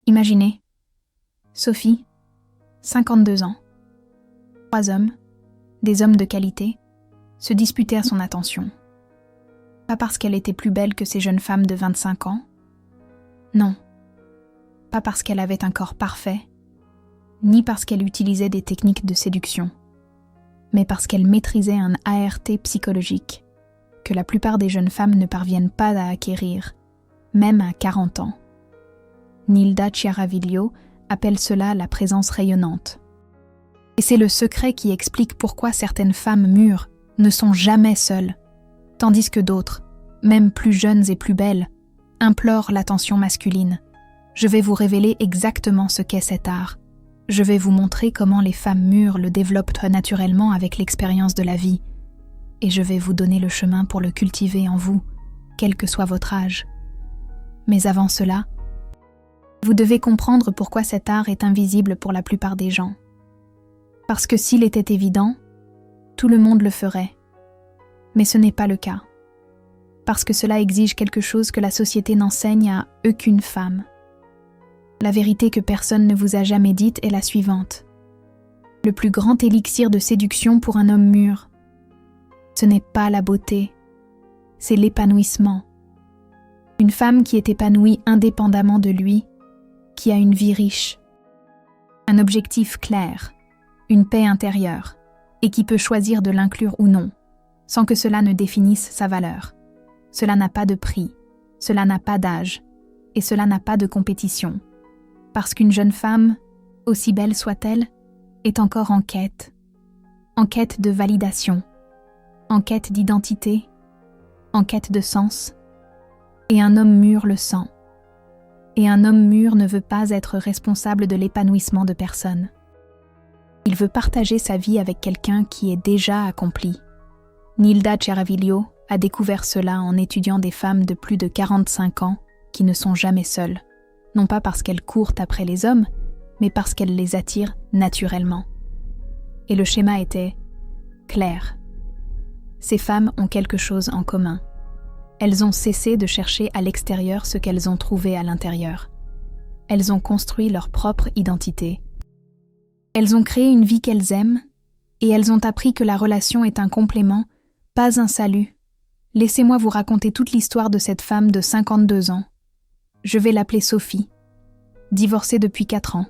Imaginez, Sophie, 52 ans. 3 hommes, des hommes de qualité, se disputaient à son attention. Pas parce qu'elle était plus belle que ces jeunes femmes de 25 ans. Non. Pas parce qu'elle avait un corps parfait, ni parce qu'elle utilisait des techniques de séduction, mais parce qu'elle maîtrisait un ART psychologique que la plupart des jeunes femmes ne parviennent pas à acquérir, même à 40 ans. Nilda Chiaraviglio appelle cela la présence rayonnante. Et c'est le secret qui explique pourquoi certaines femmes mûres ne sont jamais seules, tandis que d'autres, même plus jeunes et plus belles, implorent l'attention masculine. Je vais vous révéler exactement ce qu'est cet art. Je vais vous montrer comment les femmes mûres le développent naturellement avec l'expérience de la vie. Et je vais vous donner le chemin pour le cultiver en vous, quel que soit votre âge. Mais avant cela, vous devez comprendre pourquoi cet art est invisible pour la plupart des gens. Parce que s'il était évident, tout le monde le ferait. Mais ce n'est pas le cas. Parce que cela exige quelque chose que la société n'enseigne à aucune femme. La vérité que personne ne vous a jamais dite est la suivante. Le plus grand élixir de séduction pour un homme mûr, ce n'est pas la beauté, c'est l'épanouissement. Une femme qui est épanouie indépendamment de lui, qui a une vie riche, un objectif clair, une paix intérieure, et qui peut choisir de l'inclure ou non, sans que cela ne définisse sa valeur. Cela n'a pas de prix, cela n'a pas d'âge, et cela n'a pas de compétition. Parce qu'une jeune femme, aussi belle soit-elle, est encore en quête de validation, en quête d'identité, en quête de sens, et un homme mûr le sent. Et un homme mûr ne veut pas être responsable de l'épanouissement de personne. Il veut partager sa vie avec quelqu'un qui est déjà accompli. Nilda Chiaraviglio a découvert cela en étudiant des femmes de plus de 45 ans qui ne sont jamais seules, non pas parce qu'elles courent après les hommes, mais parce qu'elles les attirent naturellement. Et le schéma était clair. Ces femmes ont quelque chose en commun. Elles ont cessé de chercher à l'extérieur ce qu'elles ont trouvé à l'intérieur. Elles ont construit leur propre identité. Elles ont créé une vie qu'elles aiment, et elles ont appris que la relation est un complément, pas un salut. Laissez-moi vous raconter toute l'histoire de cette femme de 52 ans. Je vais l'appeler Sophie. Divorcée depuis 4 ans.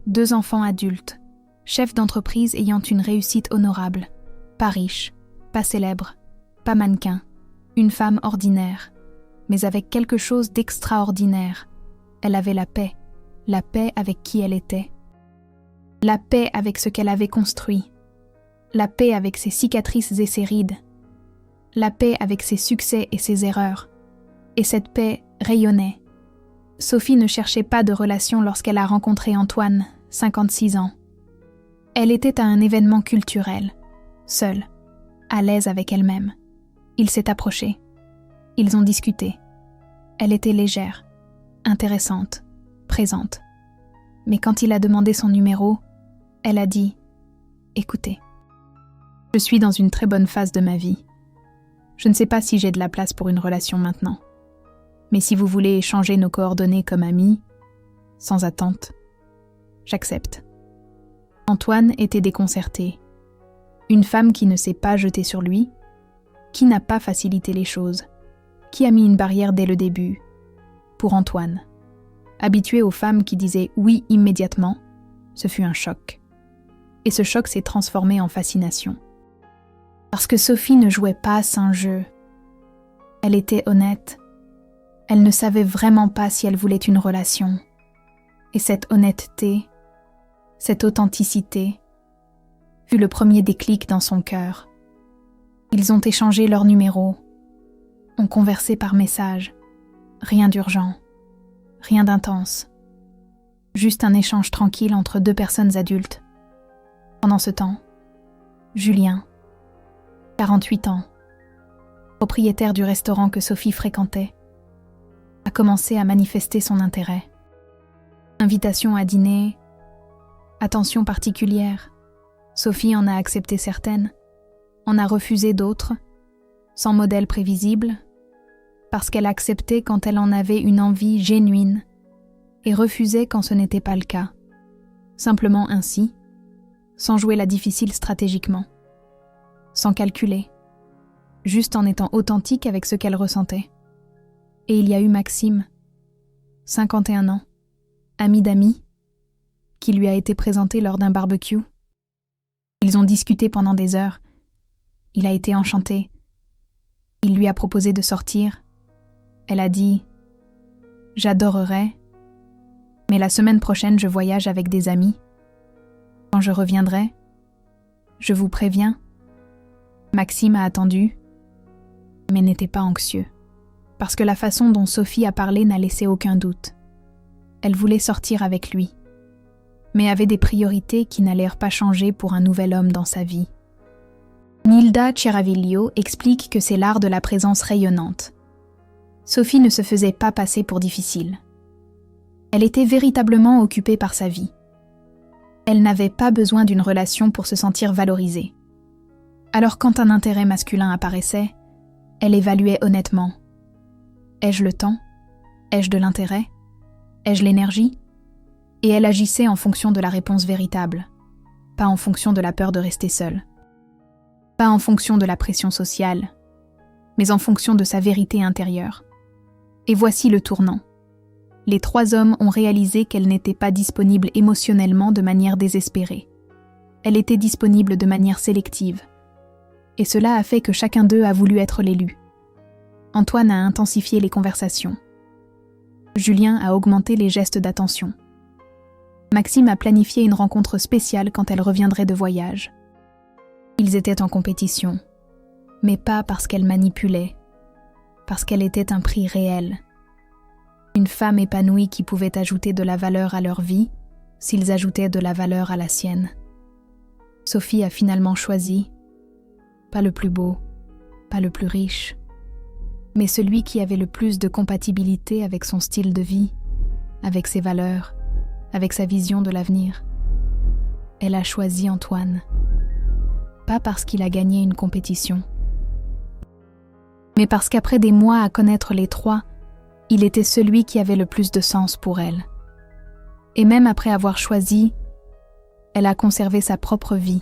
2 enfants adultes. Chef d'entreprise ayant une réussite honorable. Pas riche, pas célèbre, pas mannequin. Une femme ordinaire, mais avec quelque chose d'extraordinaire. Elle avait la paix avec qui elle était. La paix avec ce qu'elle avait construit. La paix avec ses cicatrices et ses rides. La paix avec ses succès et ses erreurs. Et cette paix rayonnait. Sophie ne cherchait pas de relation lorsqu'elle a rencontré Antoine, 56 ans. Elle était à un événement culturel, seule, à l'aise avec elle-même. Il s'est approché. Ils ont discuté. Elle était légère, intéressante, présente. Mais quand il a demandé son numéro, elle a dit « Écoutez, je suis dans une très bonne phase de ma vie. Je ne sais pas si j'ai de la place pour une relation maintenant. Mais si vous voulez échanger nos coordonnées comme amis, sans attente, j'accepte. » Antoine était déconcerté. Une femme qui ne s'est pas jetée sur lui, qui n'a pas facilité les choses, qui a mis une barrière dès le début. Pour Antoine, habitué aux femmes qui disaient oui immédiatement, ce fut un choc. Et ce choc s'est transformé en fascination. Parce que Sophie ne jouait pas un jeu. Elle était honnête. Elle ne savait vraiment pas si elle voulait une relation. Et cette honnêteté, cette authenticité, fut le premier déclic dans son cœur. Ils ont échangé leurs numéros, ont conversé par message. Rien d'urgent, rien d'intense. Juste un échange tranquille entre 2 personnes adultes. Pendant ce temps, Julien, 48 ans, propriétaire du restaurant que Sophie fréquentait, a commencé à manifester son intérêt. Invitation à dîner, attention particulière. Sophie en a accepté certaines, en a refusé d'autres, sans modèle prévisible, parce qu'elle acceptait quand elle en avait une envie génuine, et refusait quand ce n'était pas le cas, simplement ainsi, sans jouer la difficile stratégiquement, sans calculer, juste en étant authentique avec ce qu'elle ressentait. Et il y a eu Maxime, 51 ans, ami d'amis, qui lui a été présenté lors d'un barbecue. Ils ont discuté pendant des heures. Il a été enchanté. Il lui a proposé de sortir. Elle a dit « J'adorerais, mais la semaine prochaine je voyage avec des amis. Quand je reviendrai, je vous préviens. » Maxime a attendu, mais n'était pas anxieux, parce que la façon dont Sophie a parlé n'a laissé aucun doute. Elle voulait sortir avec lui, mais avait des priorités qui n'allèrent pas changer pour un nouvel homme dans sa vie. Nilda Chiaraviglio explique que c'est l'art de la présence rayonnante. Sophie ne se faisait pas passer pour difficile. Elle était véritablement occupée par sa vie. Elle n'avait pas besoin d'une relation pour se sentir valorisée. Alors quand un intérêt masculin apparaissait, elle évaluait honnêtement. Ai-je le temps? Ai-je de l'intérêt? Ai-je l'énergie? Et elle agissait en fonction de la réponse véritable, pas en fonction de la peur de rester seule. Pas en fonction de la pression sociale, mais en fonction de sa vérité intérieure. Et voici le tournant. Les 3 hommes ont réalisé qu'elle n'était pas disponible émotionnellement de manière désespérée. Elle était disponible de manière sélective. Et cela a fait que chacun d'eux a voulu être l'élu. Antoine a intensifié les conversations. Julien a augmenté les gestes d'attention. Maxime a planifié une rencontre spéciale quand elle reviendrait de voyage. Ils étaient en compétition, mais pas parce qu'elle manipulait, parce qu'elle était un prix réel. Une femme épanouie qui pouvait ajouter de la valeur à leur vie s'ils ajoutaient de la valeur à la sienne. Sophie a finalement choisi, pas le plus beau, pas le plus riche, mais celui qui avait le plus de compatibilité avec son style de vie, avec ses valeurs, avec sa vision de l'avenir. Elle a choisi Antoine. Pas parce qu'il a gagné une compétition, mais parce qu'après des mois à connaître les 3, il était celui qui avait le plus de sens pour elle. Et même après avoir choisi, elle a conservé sa propre vie,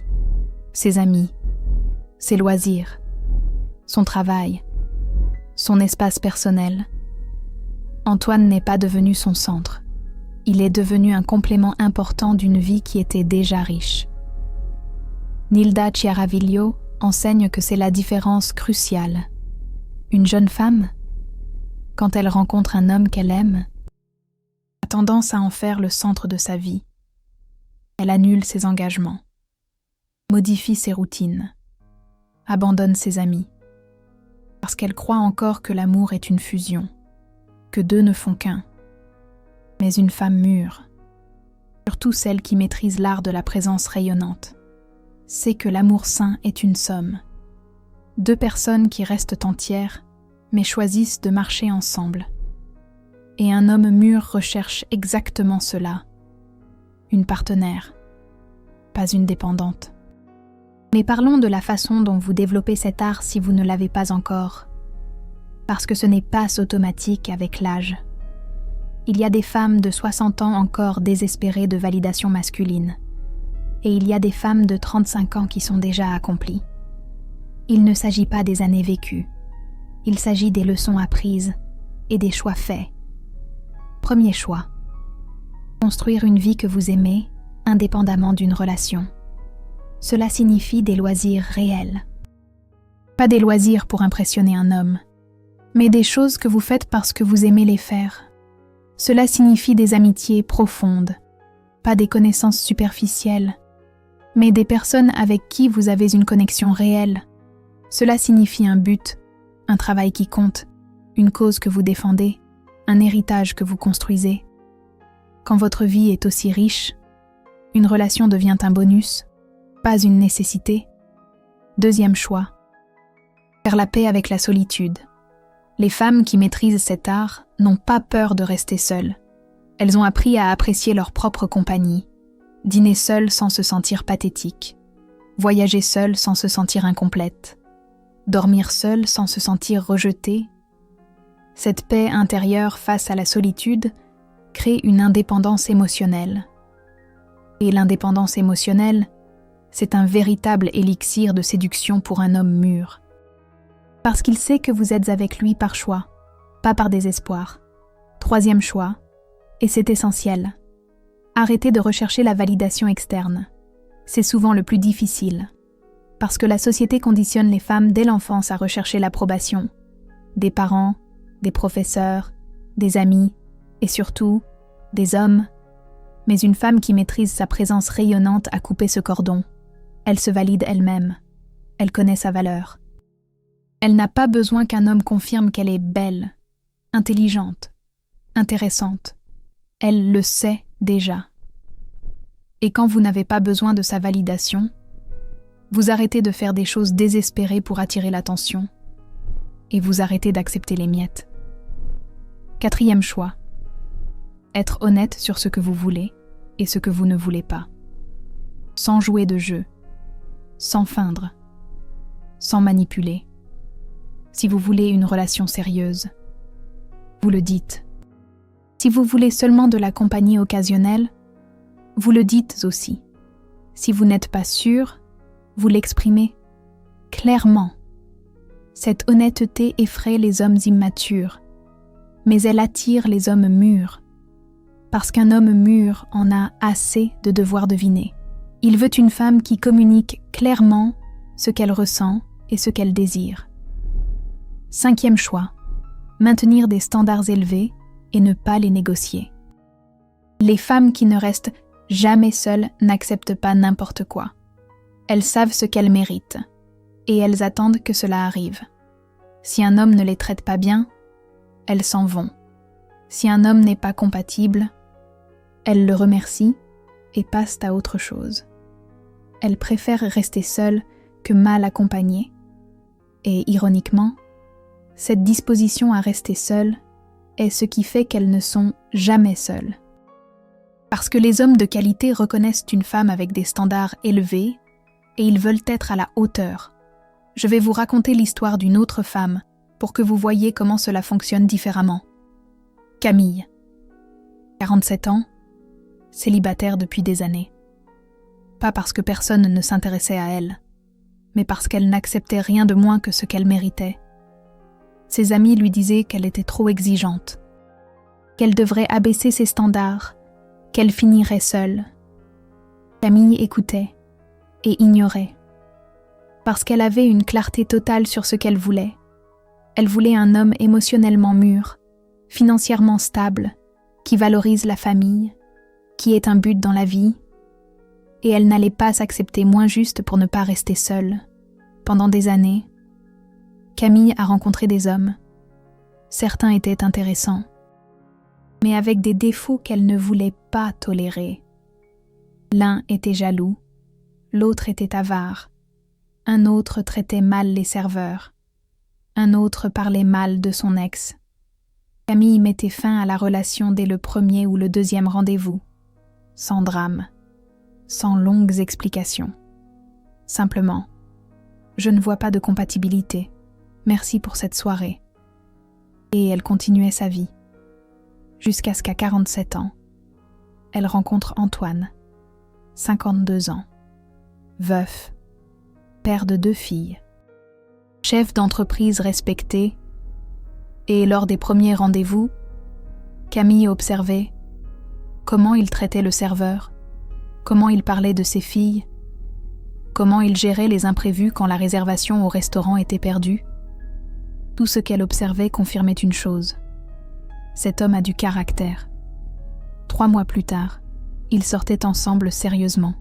ses amis, ses loisirs, son travail, son espace personnel. Antoine n'est pas devenu son centre. Il est devenu un complément important d'une vie qui était déjà riche. Nilda Chiaraviglio enseigne que c'est la différence cruciale. Une jeune femme, quand elle rencontre un homme qu'elle aime, a tendance à en faire le centre de sa vie. Elle annule ses engagements, modifie ses routines, abandonne ses amis, parce qu'elle croit encore que l'amour est une fusion, que 2 ne font qu'un. Mais une femme mûre, surtout celle qui maîtrise l'art de la présence rayonnante, sait que l'amour sain est une somme. 2 personnes qui restent entières, mais choisissent de marcher ensemble. Et un homme mûr recherche exactement cela. Une partenaire, pas une dépendante. Mais parlons de la façon dont vous développez cet art si vous ne l'avez pas encore. Parce que ce n'est pas automatique avec l'âge. Il y a des femmes de 60 ans encore désespérées de validation masculine. Et il y a des femmes de 35 ans qui sont déjà accomplies. Il ne s'agit pas des années vécues. Il s'agit des leçons apprises et des choix faits. Premier choix. Construire une vie que vous aimez, indépendamment d'une relation. Cela signifie des loisirs réels. Pas des loisirs pour impressionner un homme, mais des choses que vous faites parce que vous aimez les faire. Cela signifie des amitiés profondes, pas des connaissances superficielles, mais des personnes avec qui vous avez une connexion réelle. Cela signifie un but, un travail qui compte, une cause que vous défendez, un héritage que vous construisez. Quand votre vie est aussi riche, une relation devient un bonus, pas une nécessité. Deuxième choix. Faire la paix avec la solitude. Les femmes qui maîtrisent cet art n'ont pas peur de rester seules. Elles ont appris à apprécier leur propre compagnie, dîner seules sans se sentir pathétique, voyager seules sans se sentir incomplète, dormir seules sans se sentir rejetée. Cette paix intérieure face à la solitude crée une indépendance émotionnelle. Et l'indépendance émotionnelle, c'est un véritable élixir de séduction pour un homme mûr. Parce qu'il sait que vous êtes avec lui par choix, pas par désespoir. Troisième choix, et c'est essentiel. Arrêtez de rechercher la validation externe. C'est souvent le plus difficile. Parce que la société conditionne les femmes dès l'enfance à rechercher l'approbation. Des parents, des professeurs, des amis, et surtout, des hommes. Mais une femme qui maîtrise sa présence rayonnante a coupé ce cordon. Elle se valide elle-même. Elle connaît sa valeur. Elle n'a pas besoin qu'un homme confirme qu'elle est belle, intelligente, intéressante. Elle le sait déjà. Et quand vous n'avez pas besoin de sa validation, vous arrêtez de faire des choses désespérées pour attirer l'attention et vous arrêtez d'accepter les miettes. Quatrième choix. Être honnête sur ce que vous voulez et ce que vous ne voulez pas. Sans jouer de jeu, sans feindre, sans manipuler. Si vous voulez une relation sérieuse, vous le dites. Si vous voulez seulement de la compagnie occasionnelle, vous le dites aussi. Si vous n'êtes pas sûr, vous l'exprimez clairement. Cette honnêteté effraie les hommes immatures, mais elle attire les hommes mûrs. Parce qu'un homme mûr en a assez de devoir deviner. Il veut une femme qui communique clairement ce qu'elle ressent et ce qu'elle désire. Cinquième choix, maintenir des standards élevés et ne pas les négocier. Les femmes qui ne restent jamais seules n'acceptent pas n'importe quoi. Elles savent ce qu'elles méritent et elles attendent que cela arrive. Si un homme ne les traite pas bien, elles s'en vont. Si un homme n'est pas compatible, elles le remercient et passent à autre chose. Elles préfèrent rester seules que mal accompagnées. Et ironiquement, cette disposition à rester seules est ce qui fait qu'elles ne sont jamais seules. Parce que les hommes de qualité reconnaissent une femme avec des standards élevés et ils veulent être à la hauteur. Je vais vous raconter l'histoire d'une autre femme pour que vous voyiez comment cela fonctionne différemment. Camille, 47 ans, célibataire depuis des années. Pas parce que personne ne s'intéressait à elle, mais parce qu'elle n'acceptait rien de moins que ce qu'elle méritait. Ses amis lui disaient qu'elle était trop exigeante, qu'elle devrait abaisser ses standards, qu'elle finirait seule. Camille écoutait et ignorait, parce qu'elle avait une clarté totale sur ce qu'elle voulait. Elle voulait un homme émotionnellement mûr, financièrement stable, qui valorise la famille, qui est un but dans la vie, et elle n'allait pas s'accepter moins juste pour ne pas rester seule. Pendant des années, Camille a rencontré des hommes. Certains étaient intéressants, mais avec des défauts qu'elle ne voulait pas tolérer. L'un était jaloux, l'autre était avare, un autre traitait mal les serveurs, un autre parlait mal de son ex. Camille mettait fin à la relation dès le premier ou le deuxième rendez-vous, sans drame, sans longues explications. Simplement, je ne vois pas de compatibilité. Merci pour cette soirée. Et elle continuait sa vie. Jusqu'à ce qu'à 47 ans, elle rencontre Antoine, 52 ans, veuf, père de 2 filles, chef d'entreprise respecté, et lors des premiers rendez-vous, Camille observait comment il traitait le serveur, comment il parlait de ses filles, comment il gérait les imprévus quand la réservation au restaurant était perdue. Tout ce qu'elle observait confirmait une chose. Cet homme a du caractère. 3 mois plus tard, ils sortaient ensemble sérieusement.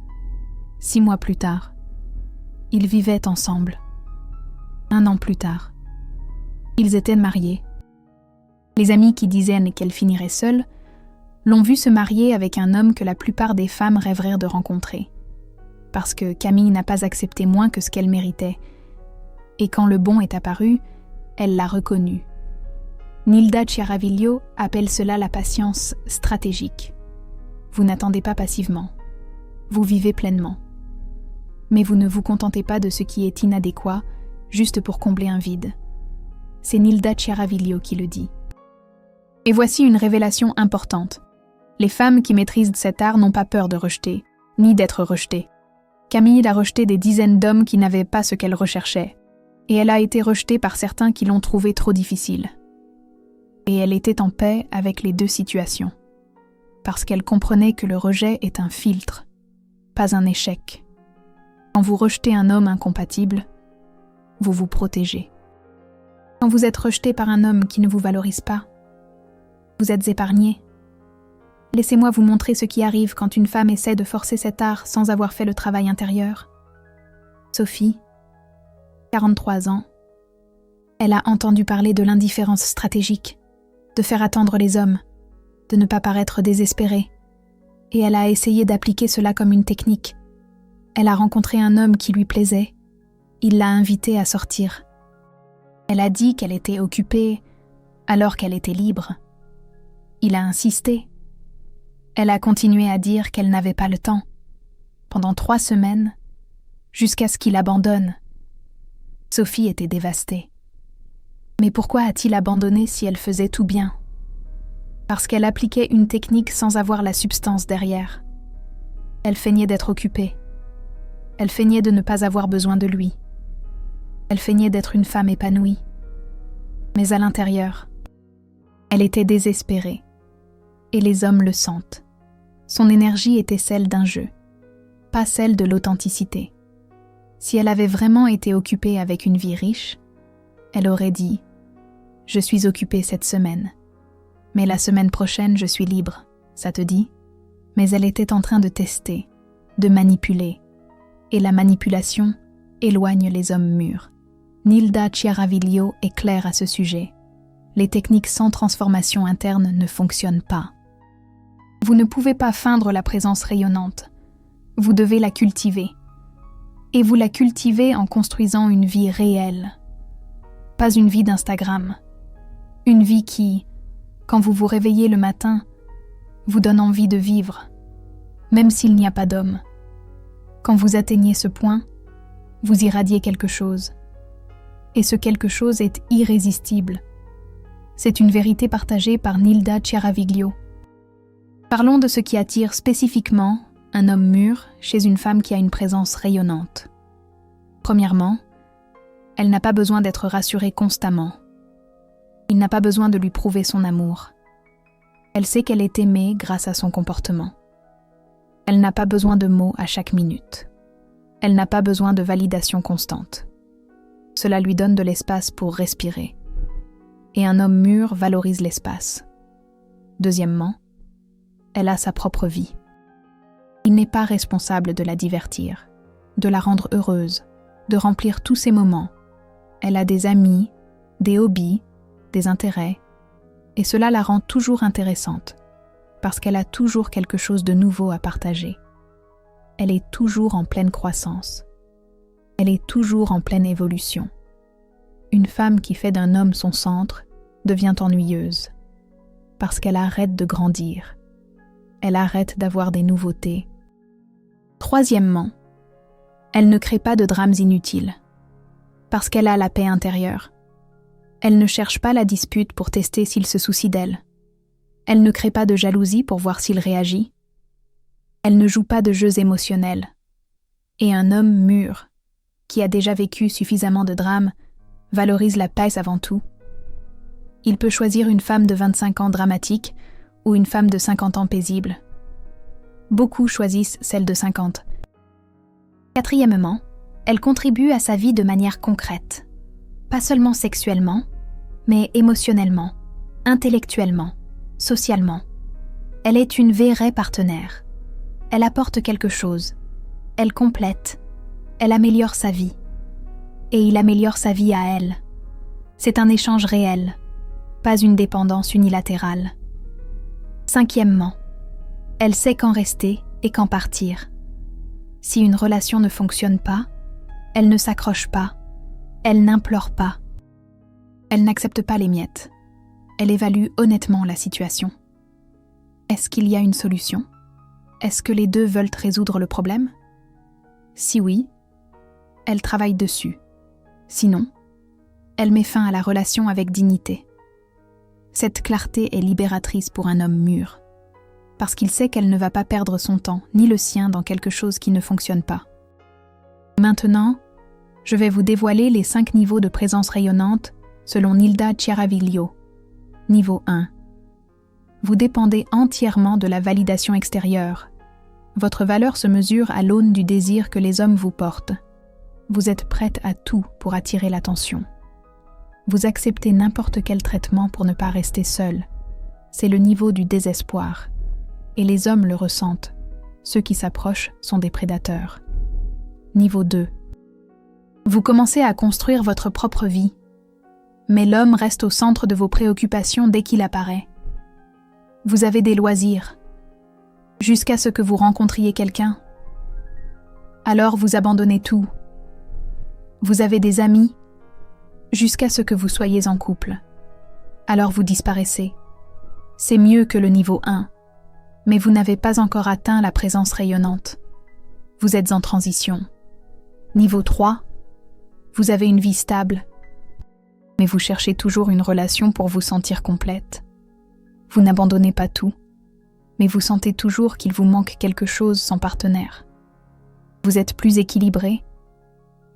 6 mois plus tard, ils vivaient ensemble. 1 an plus tard, ils étaient mariés. Les amis qui disaient qu'elle finirait seule l'ont vue se marier avec un homme que la plupart des femmes rêveraient de rencontrer. Parce que Camille n'a pas accepté moins que ce qu'elle méritait. Et quand le bon est apparu, elle l'a reconnu. Nilda Chiaraviglio appelle cela la patience stratégique. Vous n'attendez pas passivement. Vous vivez pleinement. Mais vous ne vous contentez pas de ce qui est inadéquat juste pour combler un vide. C'est Nilda Chiaraviglio qui le dit. Et voici une révélation importante. Les femmes qui maîtrisent cet art n'ont pas peur de rejeter, ni d'être rejetées. Camille a rejeté des dizaines d'hommes qui n'avaient pas ce qu'elle recherchait, et elle a été rejetée par certains qui l'ont trouvée trop difficile. Et elle était en paix avec les deux situations, parce qu'elle comprenait que le rejet est un filtre, pas un échec. Quand vous rejetez un homme incompatible, vous vous protégez. Quand vous êtes rejeté par un homme qui ne vous valorise pas, vous êtes épargné. Laissez-moi vous montrer ce qui arrive quand une femme essaie de forcer cet art sans avoir fait le travail intérieur. Sophie, 43 ans, elle a entendu parler de l'indifférence stratégique, de faire attendre les hommes, de ne pas paraître désespérée, et elle a essayé d'appliquer cela comme une technique. Elle a rencontré un homme qui lui plaisait, il l'a invitée à sortir. Elle a dit qu'elle était occupée alors qu'elle était libre. Il a insisté. Elle a continué à dire qu'elle n'avait pas le temps, pendant 3 semaines, jusqu'à ce qu'il abandonne. Sophie était dévastée. Mais pourquoi a-t-il abandonné si elle faisait tout bien ? Parce qu'elle appliquait une technique sans avoir la substance derrière. Elle feignait d'être occupée. Elle feignait de ne pas avoir besoin de lui. Elle feignait d'être une femme épanouie. Mais à l'intérieur, elle était désespérée. Et les hommes le sentent. Son énergie était celle d'un jeu, pas celle de l'authenticité. Si elle avait vraiment été occupée avec une vie riche, elle aurait dit « Je suis occupée cette semaine, mais la semaine prochaine je suis libre, ça te dit ?» Mais elle était en train de tester, de manipuler, et la manipulation éloigne les hommes mûrs. Nilda Chiaraviglio est claire à ce sujet. Les techniques sans transformation interne ne fonctionnent pas. Vous ne pouvez pas feindre la présence rayonnante. Vous devez la cultiver. Et vous la cultivez en construisant une vie réelle. Pas une vie d'Instagram. Une vie qui, quand vous vous réveillez le matin, vous donne envie de vivre, même s'il n'y a pas d'homme. Quand vous atteignez ce point, vous irradiez quelque chose. Et ce quelque chose est irrésistible. C'est une vérité partagée par Nilda Chiaraviglio. Parlons de ce qui attire spécifiquement un homme mûr chez une femme qui a une présence rayonnante. Premièrement, elle n'a pas besoin d'être rassurée constamment. Il n'a pas besoin de lui prouver son amour. Elle sait qu'elle est aimée grâce à son comportement. Elle n'a pas besoin de mots à chaque minute. Elle n'a pas besoin de validation constante. Cela lui donne de l'espace pour respirer. Et un homme mûr valorise l'espace. Deuxièmement, elle a sa propre vie. Il n'est pas responsable de la divertir, de la rendre heureuse, de remplir tous ses moments. Elle a des amis, des hobbies, des intérêts, et cela la rend toujours intéressante, parce qu'elle a toujours quelque chose de nouveau à partager. Elle est toujours en pleine croissance. Elle est toujours en pleine évolution. Une femme qui fait d'un homme son centre devient ennuyeuse, parce qu'elle arrête de grandir. Elle arrête d'avoir des nouveautés. Troisièmement, elle ne crée pas de drames inutiles, parce qu'elle a la paix intérieure. Elle ne cherche pas la dispute pour tester s'il se soucie d'elle. Elle ne crée pas de jalousie pour voir s'il réagit. Elle ne joue pas de jeux émotionnels. Et un homme mûr, qui a déjà vécu suffisamment de drames, valorise la paix avant tout. Il peut choisir une femme de 25 ans dramatique ou une femme de 50 ans paisible. Beaucoup choisissent celle de 50. Quatrièmement, elle contribue à sa vie de manière concrète. Pas seulement sexuellement, mais émotionnellement, intellectuellement, socialement. Elle est une vraie partenaire. Elle apporte quelque chose. Elle complète. Elle améliore sa vie. Et il améliore sa vie à elle. C'est un échange réel, pas une dépendance unilatérale. Cinquièmement, elle sait quand rester et quand partir. Si une relation ne fonctionne pas, elle ne s'accroche pas, elle n'implore pas. Elle n'accepte pas les miettes. Elle évalue honnêtement la situation. Est-ce qu'il y a une solution ? Est-ce que les deux veulent résoudre le problème ? Si oui, elle travaille dessus. Sinon, elle met fin à la relation avec dignité. Cette clarté est libératrice pour un homme mûr, parce qu'il sait qu'elle ne va pas perdre son temps, ni le sien, dans quelque chose qui ne fonctionne pas. Maintenant, je vais vous dévoiler les 5 niveaux de présence rayonnante selon Nilda Chiaraviglio. Niveau 1. Vous dépendez entièrement de la validation extérieure. Votre valeur se mesure à l'aune du désir que les hommes vous portent. Vous êtes prête à tout pour attirer l'attention. Vous acceptez n'importe quel traitement pour ne pas rester seul. C'est le niveau du désespoir. Et les hommes le ressentent. Ceux qui s'approchent sont des prédateurs. Niveau 2. Vous commencez à construire votre propre vie. Mais l'homme reste au centre de vos préoccupations dès qu'il apparaît. Vous avez des loisirs, jusqu'à ce que vous rencontriez quelqu'un. Alors vous abandonnez tout. Vous avez des amis, jusqu'à ce que vous soyez en couple. Alors vous disparaissez. C'est mieux que le niveau 1, mais vous n'avez pas encore atteint la présence rayonnante. Vous êtes en transition. Niveau 3, vous avez une vie stable, mais vous cherchez toujours une relation pour vous sentir complète. Vous n'abandonnez pas tout, mais vous sentez toujours qu'il vous manque quelque chose sans partenaire. Vous êtes plus équilibré,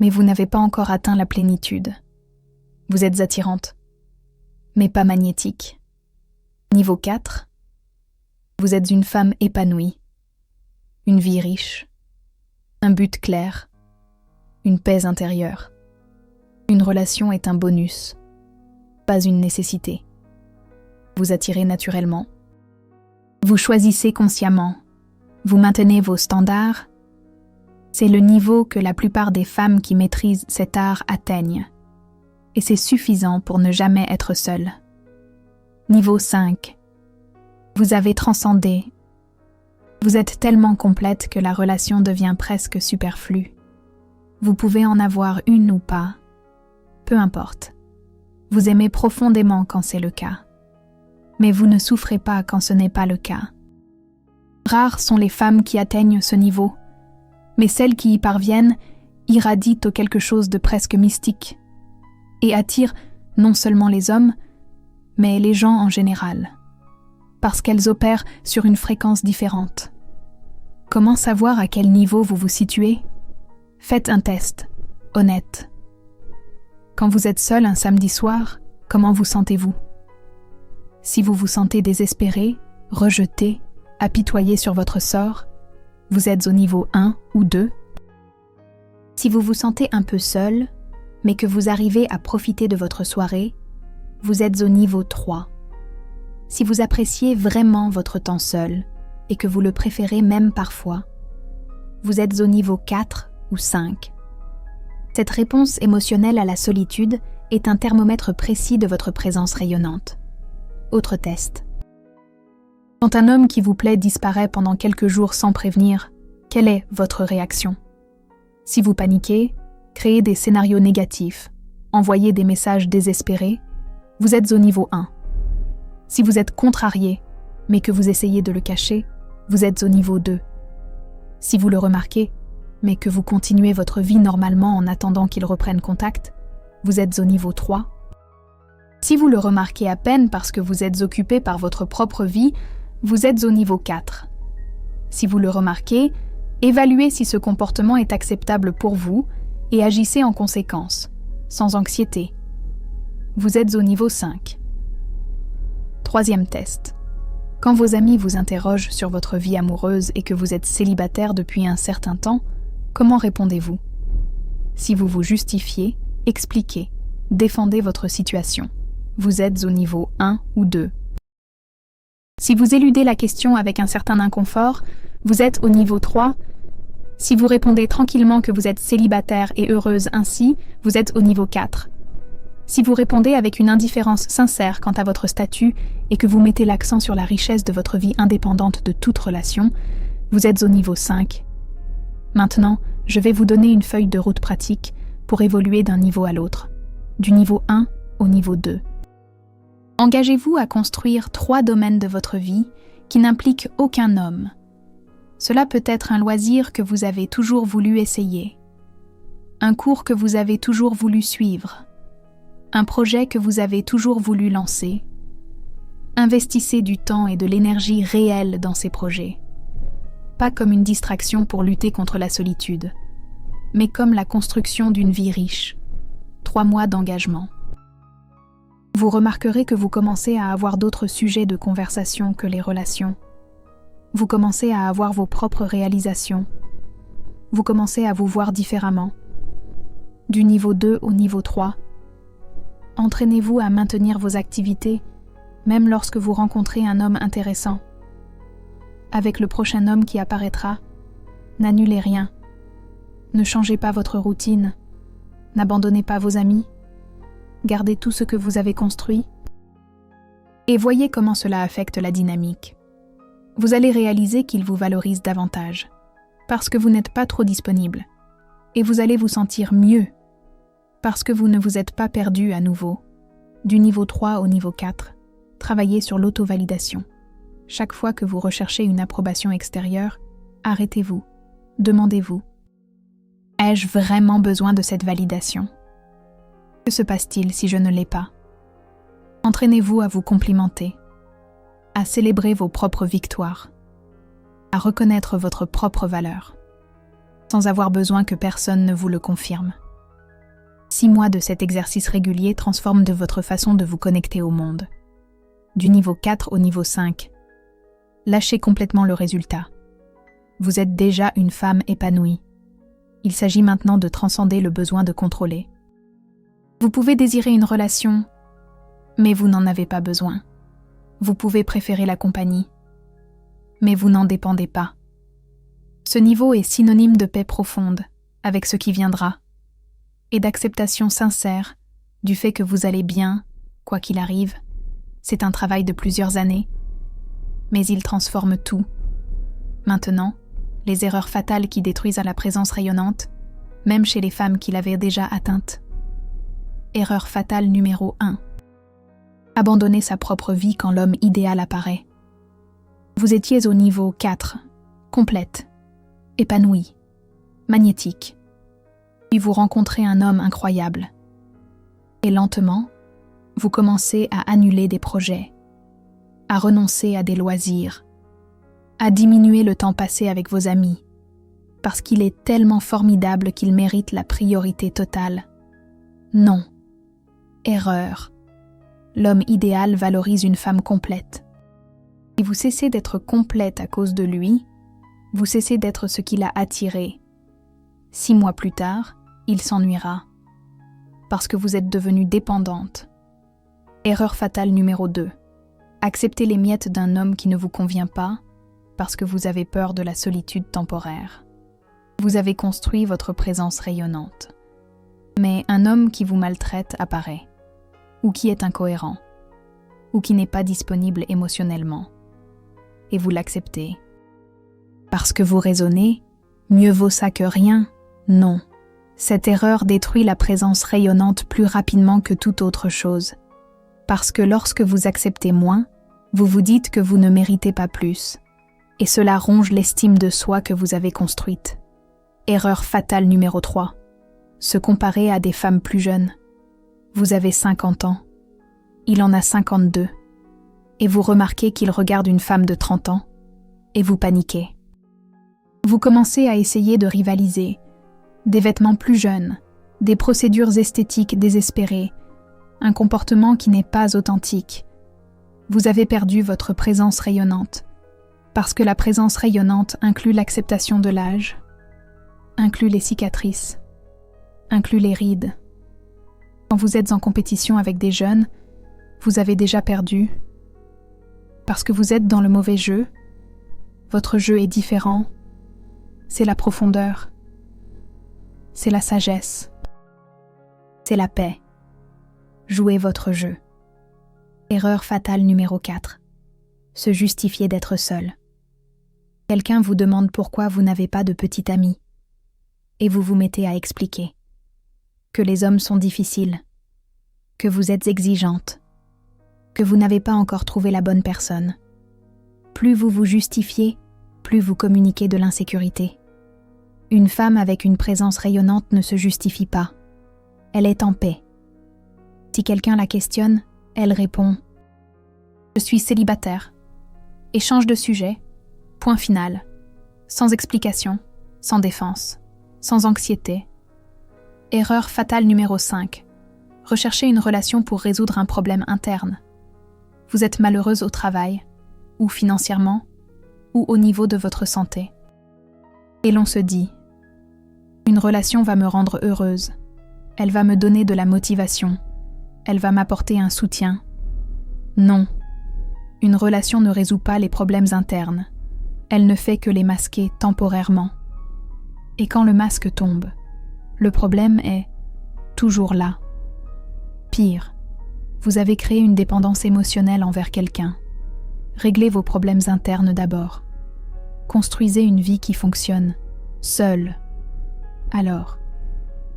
mais vous n'avez pas encore atteint la plénitude. Vous êtes attirante, mais pas magnétique. Niveau 4, vous êtes une femme épanouie, une vie riche, un but clair, une paix intérieure. Une relation est un bonus, pas une nécessité. Vous attirez naturellement. Vous choisissez consciemment. Vous maintenez vos standards. C'est le niveau que la plupart des femmes qui maîtrisent cet art atteignent. Et c'est suffisant pour ne jamais être seule. Niveau 5. Vous avez transcendé. Vous êtes tellement complète que la relation devient presque superflue. Vous pouvez en avoir une ou pas. Peu importe. Vous aimez profondément quand c'est le cas. Mais vous ne souffrez pas quand ce n'est pas le cas. Rares sont les femmes qui atteignent ce niveau, mais celles qui y parviennent irradient au quelque chose de presque mystique et attirent non seulement les hommes, mais les gens en général, parce qu'elles opèrent sur une fréquence différente. Comment savoir à quel niveau vous vous situez ? Faites un test, honnête. Quand vous êtes seul un samedi soir, comment vous sentez-vous ? Si vous vous sentez désespéré, rejeté, apitoyé sur votre sort, vous êtes au niveau 1 ou 2. Si vous vous sentez un peu seul, mais que vous arrivez à profiter de votre soirée, vous êtes au niveau 3. Si vous appréciez vraiment votre temps seul, et que vous le préférez même parfois, vous êtes au niveau 4 ou 5. Cette réponse émotionnelle à la solitude est un thermomètre précis de votre présence rayonnante. Autre test. Quand un homme qui vous plaît disparaît pendant quelques jours sans prévenir, quelle est votre réaction ? Si vous paniquez, créez des scénarios négatifs, envoyez des messages désespérés, vous êtes au niveau 1. Si vous êtes contrarié, mais que vous essayez de le cacher, vous êtes au niveau 2. Si vous le remarquez, mais que vous continuez votre vie normalement en attendant qu'il reprenne contact, vous êtes au niveau 3. Si vous le remarquez à peine parce que vous êtes occupé par votre propre vie, vous êtes au niveau 4. Si vous le remarquez, évaluez si ce comportement est acceptable pour vous et agissez en conséquence, sans anxiété. Vous êtes au niveau 5. Troisième test. Quand vos amis vous interrogent sur votre vie amoureuse et que vous êtes célibataire depuis un certain temps, comment répondez-vous ? Si vous vous justifiez, expliquez, défendez votre situation. Vous êtes au niveau 1 ou 2. Si vous éludez la question avec un certain inconfort, vous êtes au niveau 3. Si vous répondez tranquillement que vous êtes célibataire et heureuse ainsi, vous êtes au niveau 4. Si vous répondez avec une indifférence sincère quant à votre statut et que vous mettez l'accent sur la richesse de votre vie indépendante de toute relation, vous êtes au niveau 5. Maintenant, je vais vous donner une feuille de route pratique pour évoluer d'un niveau à l'autre, du niveau 1 au niveau 2. Engagez-vous à construire 3 domaines de votre vie qui n'impliquent aucun homme. Cela peut être un loisir que vous avez toujours voulu essayer, un cours que vous avez toujours voulu suivre, un projet que vous avez toujours voulu lancer, Investissez du temps et de l'énergie réelle dans ces projets. Pas comme une distraction pour lutter contre la solitude, mais comme la construction d'une vie riche. 3 mois d'engagement. Vous remarquerez que vous commencez à avoir d'autres sujets de conversation que les relations. Vous commencez à avoir vos propres réalisations. Vous commencez à vous voir différemment. Du niveau 2 au niveau 3. Entraînez-vous à maintenir vos activités, même lorsque vous rencontrez un homme intéressant. Avec le prochain homme qui apparaîtra, n'annulez rien. Ne changez pas votre routine. N'abandonnez pas vos amis. Gardez tout ce que vous avez construit. Et voyez comment cela affecte la dynamique. Vous allez réaliser qu'il vous valorise davantage, parce que vous n'êtes pas trop disponible. Et vous allez vous sentir mieux, parce que vous ne vous êtes pas perdu à nouveau. Du niveau 3 au niveau 4, travaillez sur l'auto-validation. Chaque fois que vous recherchez une approbation extérieure, arrêtez-vous, demandez-vous. Ai-je vraiment besoin de cette validation ? Que se passe-t-il si je ne l'ai pas ? Entraînez-vous à vous complimenter, à célébrer vos propres victoires, à reconnaître votre propre valeur, sans avoir besoin que personne ne vous le confirme. 6 mois de cet exercice régulier transforment de votre façon de vous connecter au monde. Du niveau 4 au niveau 5, lâchez complètement le résultat. Vous êtes déjà une femme épanouie. Il s'agit maintenant de transcender le besoin de contrôler. Vous pouvez désirer une relation, mais vous n'en avez pas besoin. Vous pouvez préférer la compagnie, mais vous n'en dépendez pas. Ce niveau est synonyme de paix profonde avec ce qui viendra et d'acceptation sincère du fait que vous allez bien, quoi qu'il arrive. C'est un travail de plusieurs années, mais il transforme tout. Maintenant, les erreurs fatales qui détruisent la présence rayonnante, même chez les femmes qui l'avaient déjà atteinte. Erreur fatale numéro 1. Abandonner sa propre vie quand l'homme idéal apparaît. Vous étiez au niveau 4, complète, épanouie, magnétique. Puis vous rencontrez un homme incroyable. Et lentement, vous commencez à annuler des projets, à renoncer à des loisirs, à diminuer le temps passé avec vos amis, parce qu'il est tellement formidable qu'il mérite la priorité totale. Non. Erreur. L'homme idéal valorise une femme complète. Si vous cessez d'être complète à cause de lui, vous cessez d'être ce qu'il a attiré. 6 mois plus tard, il s'ennuiera, parce que vous êtes devenue dépendante. Erreur fatale numéro 2. Acceptez les miettes d'un homme qui ne vous convient pas, parce que vous avez peur de la solitude temporaire. Vous avez construit votre présence rayonnante. Mais un homme qui vous maltraite apparaît, ou qui est incohérent, ou qui n'est pas disponible émotionnellement. Et vous l'acceptez. Parce que vous raisonnez, mieux vaut ça que rien? Non. Cette erreur détruit la présence rayonnante plus rapidement que toute autre chose. Parce que lorsque vous acceptez moins, vous vous dites que vous ne méritez pas plus. Et cela ronge l'estime de soi que vous avez construite. Erreur fatale numéro 3. Se comparer à des femmes plus jeunes. Vous avez 50 ans. Il en a 52. Et vous remarquez qu'il regarde une femme de 30 ans. Et vous paniquez. Vous commencez à essayer de rivaliser. Des vêtements plus jeunes, des procédures esthétiques désespérées, un comportement qui n'est pas authentique. Vous avez perdu votre présence rayonnante. Parce que la présence rayonnante inclut l'acceptation de l'âge, inclut les cicatrices, inclut les rides. Quand vous êtes en compétition avec des jeunes, vous avez déjà perdu. Parce que vous êtes dans le mauvais jeu, votre jeu est différent. C'est la profondeur. C'est la sagesse. C'est la paix. Jouez votre jeu. Erreur fatale numéro 4. Se justifier d'être seul. Quelqu'un vous demande pourquoi vous n'avez pas de petit ami. Et vous vous mettez à expliquer. Que les hommes sont difficiles. Que vous êtes exigeante. Que vous n'avez pas encore trouvé la bonne personne. Plus vous vous justifiez, plus vous communiquez de l'insécurité. Une femme avec une présence rayonnante ne se justifie pas. Elle est en paix. Si quelqu'un la questionne, elle répond Je suis célibataire. Et change de sujet. Point final. Sans explication, sans défense, sans anxiété. Erreur fatale numéro 5. Recherchez une relation pour résoudre un problème interne. Vous êtes malheureuse au travail, ou financièrement, ou au niveau de votre santé. Et l'on se dit, une relation va me rendre heureuse, elle va me donner de la motivation, elle va m'apporter un soutien. Non, une relation ne résout pas les problèmes internes, elle ne fait que les masquer temporairement. Et quand le masque tombe, le problème est toujours là. Pire, vous avez créé une dépendance émotionnelle envers quelqu'un. Réglez vos problèmes internes d'abord. Construisez une vie qui fonctionne, seule. Alors,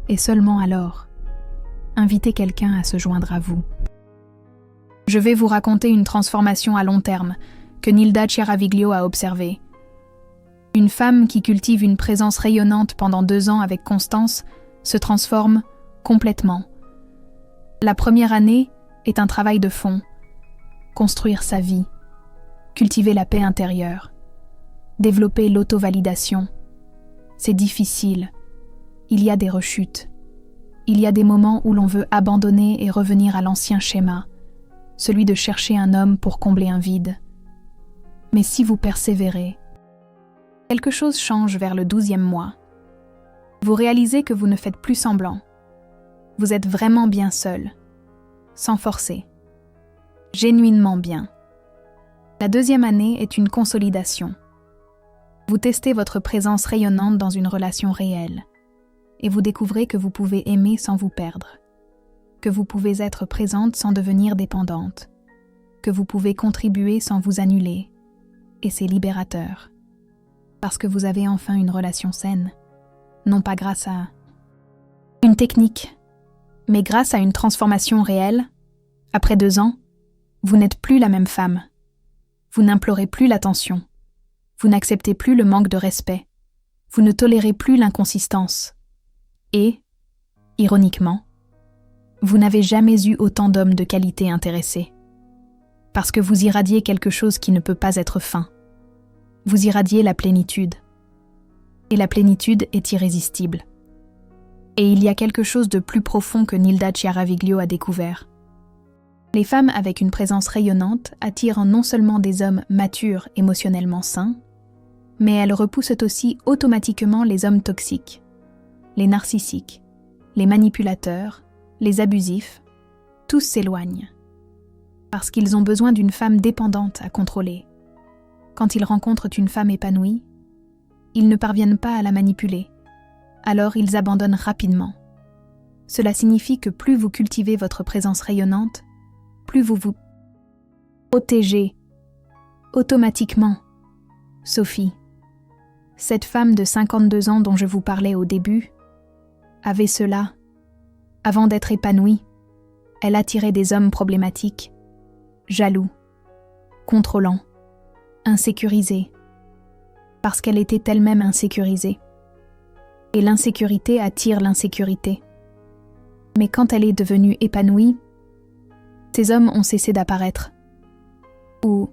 et seulement alors, invitez quelqu'un à se joindre à vous. Je vais vous raconter une transformation à long terme que Nilda Chiaraviglio a observée. Une femme qui cultive une présence rayonnante pendant 2 ans avec constance se transforme complètement. La première année est un travail de fond. Construire sa vie, cultiver la paix intérieure, développer l'auto-validation. C'est difficile. Il y a des rechutes. Il y a des moments où l'on veut abandonner et revenir à l'ancien schéma, celui de chercher un homme pour combler un vide. Mais si vous persévérez, quelque chose change vers le 12e mois. Vous réalisez que vous ne faites plus semblant. Vous êtes vraiment bien seul, sans forcer, genuinement bien. La 2e année est une consolidation. Vous testez votre présence rayonnante dans une relation réelle et vous découvrez que vous pouvez aimer sans vous perdre, que vous pouvez être présente sans devenir dépendante, que vous pouvez contribuer sans vous annuler, et c'est libérateur. Parce que vous avez enfin une relation saine, non pas grâce à une technique, mais grâce à une transformation réelle. Après 2 ans, vous n'êtes plus la même femme. Vous n'implorez plus l'attention. Vous n'acceptez plus le manque de respect. Vous ne tolérez plus l'inconsistance. Et, ironiquement, vous n'avez jamais eu autant d'hommes de qualité intéressés. Parce que vous irradiez quelque chose qui ne peut pas être feint. Vous irradiez la plénitude. Et la plénitude est irrésistible. Et il y a quelque chose de plus profond que Nilda Chiaraviglio a découvert. Les femmes avec une présence rayonnante attirent non seulement des hommes matures émotionnellement sains, mais elles repoussent aussi automatiquement les hommes toxiques, les narcissiques, les manipulateurs, les abusifs, tous s'éloignent. Parce qu'ils ont besoin d'une femme dépendante à contrôler. Quand ils rencontrent une femme épanouie, ils ne parviennent pas à la manipuler. Alors ils abandonnent rapidement. Cela signifie que plus vous cultivez votre présence rayonnante, plus vous vous protégez automatiquement. Sophie, cette femme de 52 ans dont je vous parlais au début, avait cela. Avant d'être épanouie, elle attirait des hommes problématiques, jaloux, contrôlants, insécurisés, parce qu'elle était elle-même insécurisée. Et l'insécurité attire l'insécurité. Mais quand elle est devenue épanouie, ces hommes ont cessé d'apparaître. Ou,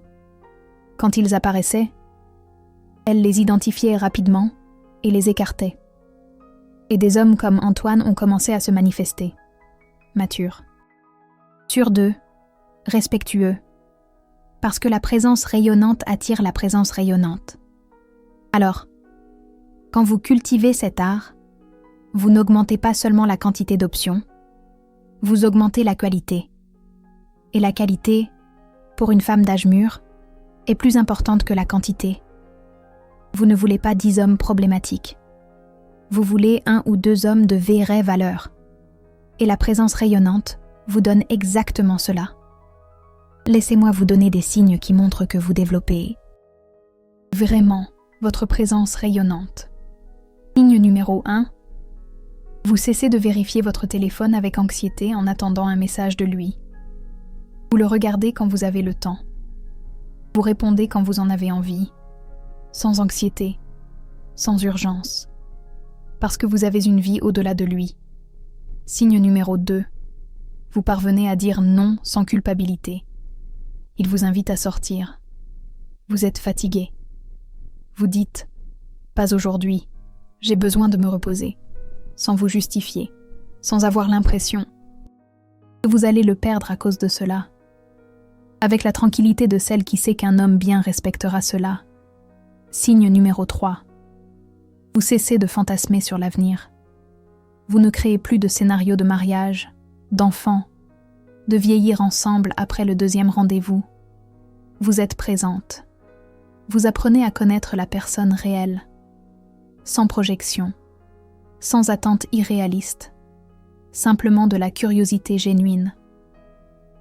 quand ils apparaissaient, elle les identifiait rapidement et les écartait. Et des hommes comme Antoine ont commencé à se manifester. Matures. Sûrs d'eux, respectueux. Parce que la présence rayonnante attire la présence rayonnante. Alors, quand vous cultivez cet art, vous n'augmentez pas seulement la quantité d'options, vous augmentez la qualité. Et la qualité, pour une femme d'âge mûr, est plus importante que la quantité. Vous ne voulez pas 10 hommes problématiques. Vous voulez 1 ou 2 hommes de vraie valeur. Et la présence rayonnante vous donne exactement cela. Laissez-moi vous donner des signes qui montrent que vous développez vraiment votre présence rayonnante. Signe numéro 1. Vous cessez de vérifier votre téléphone avec anxiété en attendant un message de lui. Vous le regardez quand vous avez le temps. Vous répondez quand vous en avez envie, sans anxiété, sans urgence, parce que vous avez une vie au-delà de lui. Signe numéro 2. Vous parvenez à dire non sans culpabilité. Il vous invite à sortir. Vous êtes fatigué. Vous dites « Pas aujourd'hui, j'ai besoin de me reposer », sans vous justifier, sans avoir l'impression que vous allez le perdre à cause de cela. Avec la tranquillité de celle qui sait qu'un homme bien respectera cela. Signe numéro 3. Vous cessez de fantasmer sur l'avenir. Vous ne créez plus de scénario de mariage, d'enfants, de vieillir ensemble après le 2e rendez-vous. Vous êtes présente. Vous apprenez à connaître la personne réelle, sans projection, sans attente irréaliste, simplement de la curiosité génuine.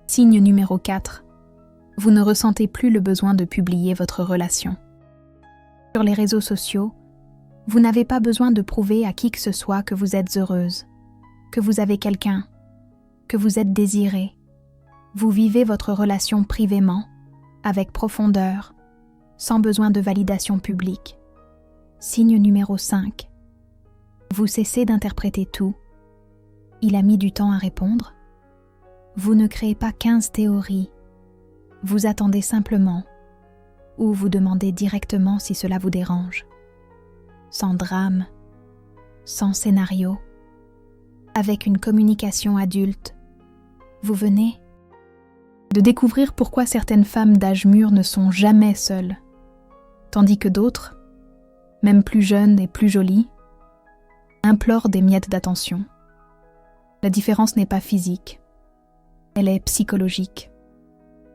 Signe numéro 4. Vous ne ressentez plus le besoin de publier votre relation. Sur les réseaux sociaux, vous n'avez pas besoin de prouver à qui que ce soit que vous êtes heureuse, que vous avez quelqu'un, que vous êtes désirée. Vous vivez votre relation privément, avec profondeur, sans besoin de validation publique. Signe numéro 5. Vous cessez d'interpréter tout. Il a mis du temps à répondre. Vous ne créez pas 15 théories. Vous attendez simplement, ou vous demandez directement si cela vous dérange. Sans drame, sans scénario, avec une communication adulte, vous venez de découvrir pourquoi certaines femmes d'âge mûr ne sont jamais seules, tandis que d'autres, même plus jeunes et plus jolies, implorent des miettes d'attention. La différence n'est pas physique, elle est psychologique,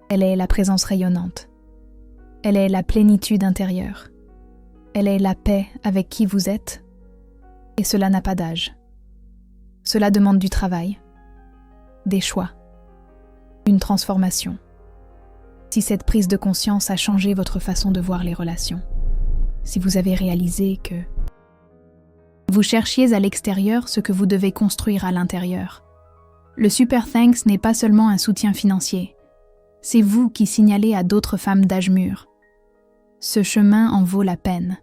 elle est la présence rayonnante, elle est la plénitude intérieure, elle est la paix avec qui vous êtes, et cela n'a pas d'âge. Cela demande du travail, des choix, une transformation. Si cette prise de conscience a changé votre façon de voir les relations, si vous avez réalisé que vous cherchiez à l'extérieur ce que vous devez construire à l'intérieur, le Super Thanks n'est pas seulement un soutien financier, c'est vous qui signalez à d'autres femmes d'âge mûr. Ce chemin en vaut la peine.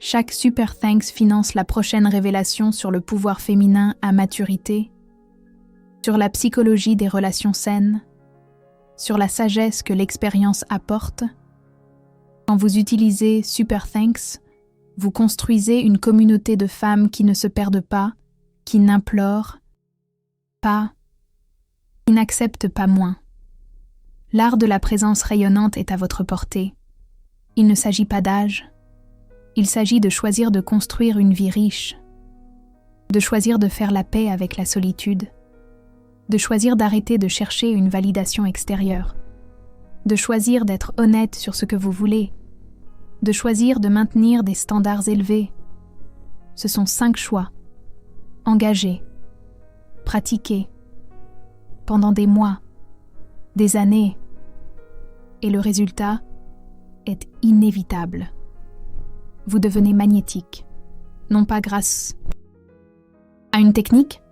Chaque Super Thanks finance la prochaine révélation sur le pouvoir féminin à maturité, sur la psychologie des relations saines, sur la sagesse que l'expérience apporte. Quand vous utilisez Super Thanks, vous construisez une communauté de femmes qui ne se perdent pas, qui n'implorent pas, qui n'acceptent pas moins. L'art de la présence rayonnante est à votre portée. Il ne s'agit pas d'âge. Il s'agit de choisir de construire une vie riche, de choisir de faire la paix avec la solitude, de choisir d'arrêter de chercher une validation extérieure, de choisir d'être honnête sur ce que vous voulez, de choisir de maintenir des standards élevés. Ce sont 5 choix, engagés, pratiqués, pendant des mois, des années, et le résultat est inévitable. Vous devenez magnétique, non pas grâce à une technique,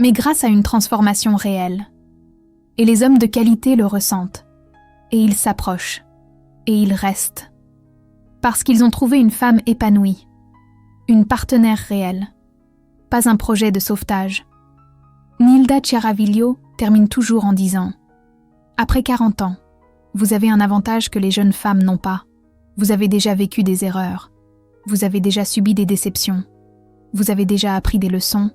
mais grâce à une transformation réelle. Et les hommes de qualité le ressentent, et ils s'approchent, et ils restent, parce qu'ils ont trouvé une femme épanouie, une partenaire réelle, pas un projet de sauvetage. Nilda Chiaraviglio termine toujours en disant « Après 40 ans, vous avez un avantage que les jeunes femmes n'ont pas. Vous avez déjà vécu des erreurs. Vous avez déjà subi des déceptions. Vous avez déjà appris des leçons.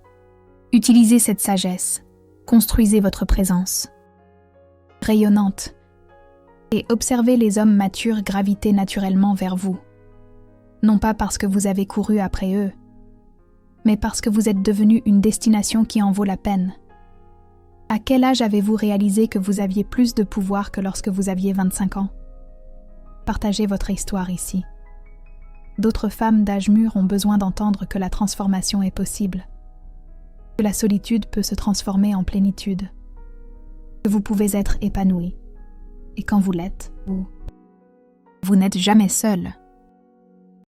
Utilisez cette sagesse. Construisez votre présence rayonnante et observez les hommes matures graviter naturellement vers vous. Non pas parce que vous avez couru après eux, mais parce que vous êtes devenu une destination qui en vaut la peine. À quel âge avez-vous réalisé que vous aviez plus de pouvoir que lorsque vous aviez 25 ans ? Partagez votre histoire ici. D'autres femmes d'âge mûr ont besoin d'entendre que la transformation est possible, que la solitude peut se transformer en plénitude, que vous pouvez être épanoui, et quand vous l'êtes, vous n'êtes jamais seul.